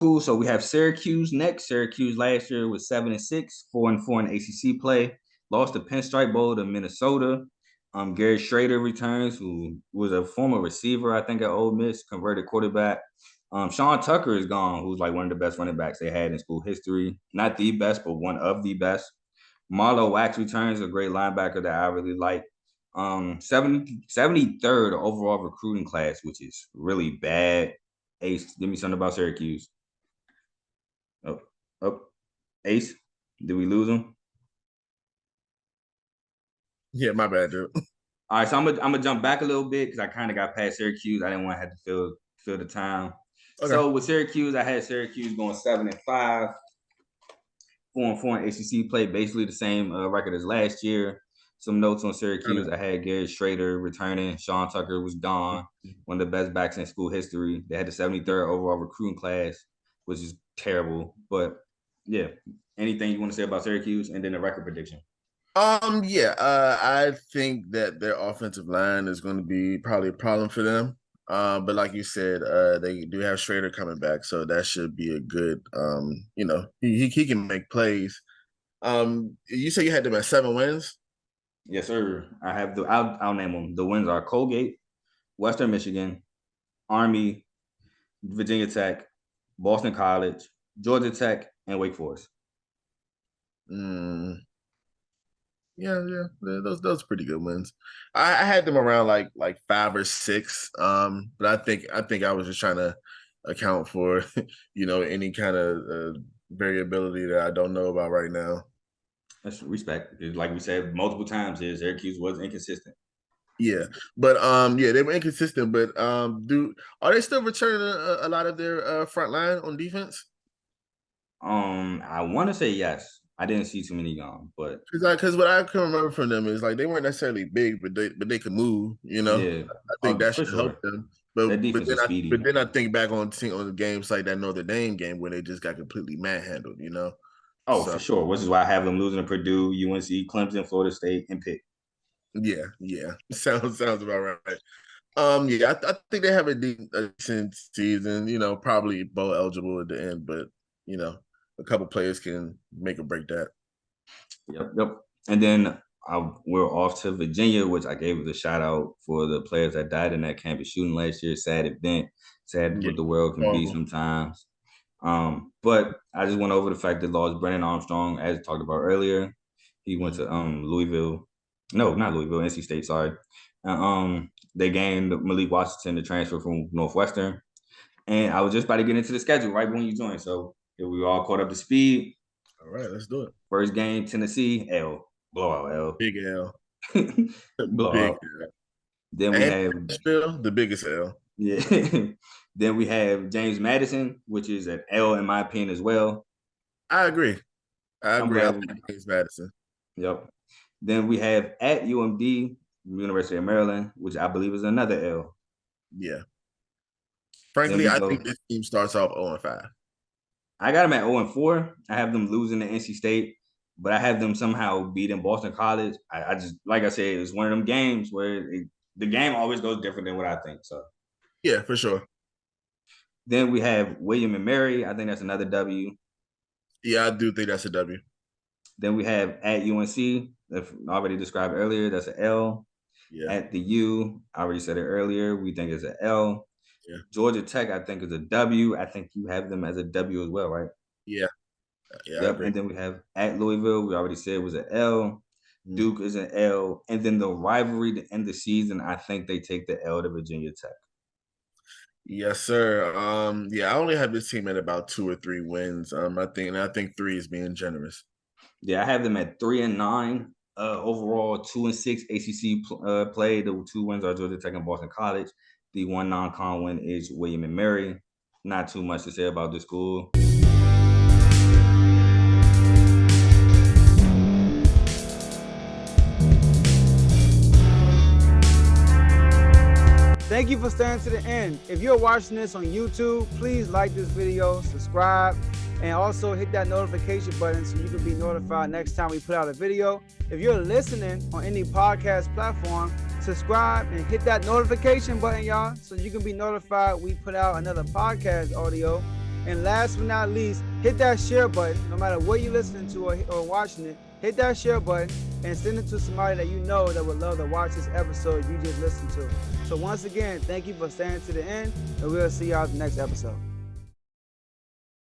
Cool. So we have Syracuse next. Syracuse last year was 7-6, 4-4 in ACC play. Lost the Pinstripe Bowl to Minnesota. Garrett Schrader returns, who was a former receiver, I think, at Ole Miss, converted quarterback. Sean Tucker is gone, who's like one of the best running backs they had in school history. Not the best, but one of the best. Marlo Wax returns, a great linebacker that I really like. 73rd overall recruiting class, which is really bad. Ace, give me something about Syracuse. Oh, oh, Ace, did we lose him? Yeah, my bad, dude. All right, so I'm gonna jump back a little bit because I kind of got past Syracuse. I didn't want to have to fill the time. Okay. So with Syracuse, I had Syracuse going 7-5, 4-4 in ACC play, basically the same record as last year. Some notes on Syracuse: I had Garrett Schrader returning. Sean Tucker was gone, one of the best backs in school history. They had the 73rd overall recruiting class, which is terrible. But yeah, anything you want to say about Syracuse, and then the record prediction? I think that their offensive line is going to be probably a problem for them. But like you said, they do have Schrader coming back, so that should be a good. He can make plays. You say you had them at 7 wins. Yes, sir. I have I'll name them. The wins are Colgate, Western Michigan, Army, Virginia Tech, Boston College, Georgia Tech, and Wake Forest. Yeah, those are pretty good wins. I had them around like 5 or 6. But I think I was just trying to account for any kind of variability that I don't know about right now. That's respect. Like we said multiple times, Syracuse was inconsistent. Yeah, but they were inconsistent. But are they still returning a lot of their front line on defense? I want to say yes. I didn't see too many gone, but because what I can remember from them is like they weren't necessarily big, but they could move. Yeah, I think that should sure. help them. But that defense was speedy. But then I think back on the games like that Notre Dame game where they just got completely manhandled. Oh, so, for sure. Which is why I have them losing to Purdue, UNC, Clemson, Florida State, and Pitt. Yeah. Sounds about right. I think they have a decent season. Probably bowl eligible at the end, but a couple players can make or break that. Yep. And then we're off to Virginia, which I gave a shout out for the players that died in that campus shooting last year. Sad event. Sad what the world can be sometimes. But I just went over the fact that lost Brennan Armstrong, as talked about earlier. He went to Louisville. No, not Louisville, NC State, sorry. They gained Malik Washington, the transfer from Northwestern. And I was just about to get into the schedule right when you joined. So we were all caught up to speed. All right, let's do it. First game, Tennessee, L. Blowout, L. Big L. Blowout. Big L. Then we have the biggest L. Yeah. Then we have James Madison, which is an L in my opinion as well. I agree. I like James Madison. Yep. Then we have at UMD, University of Maryland, which I believe is another L. Yeah. Frankly, I think this team starts off 0-5. I got them at 0-4. I have them losing to NC State, but I have them somehow beating Boston College. I just, like I said, it's one of them games where the game always goes different than what I think. So, yeah, for sure. Then we have William and Mary. I think that's another W. Yeah, I do think that's a W. Then we have at UNC, already described earlier. That's an L. Yeah. At the U, I already said it earlier. We think it's an L. Yeah. Georgia Tech, I think, is a W. I think you have them as a W as well, right? Yeah. Yep. And then we have at Louisville, we already said was an L. Duke is an L. And then the rivalry to end the season, I think they take the L to Virginia Tech. Yes, sir. I only have this team at about 2 or 3 wins. I think 3 is being generous. Yeah, I have them at 3-9. Overall, 2-6 ACC play. The 2 wins are Georgia Tech and Boston College. The 1 non-con win is William and Mary. Not too much to say about this school. Thank you for staying to the end. If you're watching this on YouTube, please like this video, subscribe, and also hit that notification button so you can be notified next time we put out a video. If you're listening on any podcast platform, subscribe and hit that notification button, y'all, so you can be notified we put out another podcast audio. And last but not least, hit that share button. No matter what you're listening to or watching it, hit that share button and send it to somebody that you know that would love to watch this episode you just listened to. So once again, thank you for staying to the end, and we'll see y'all at the next episode.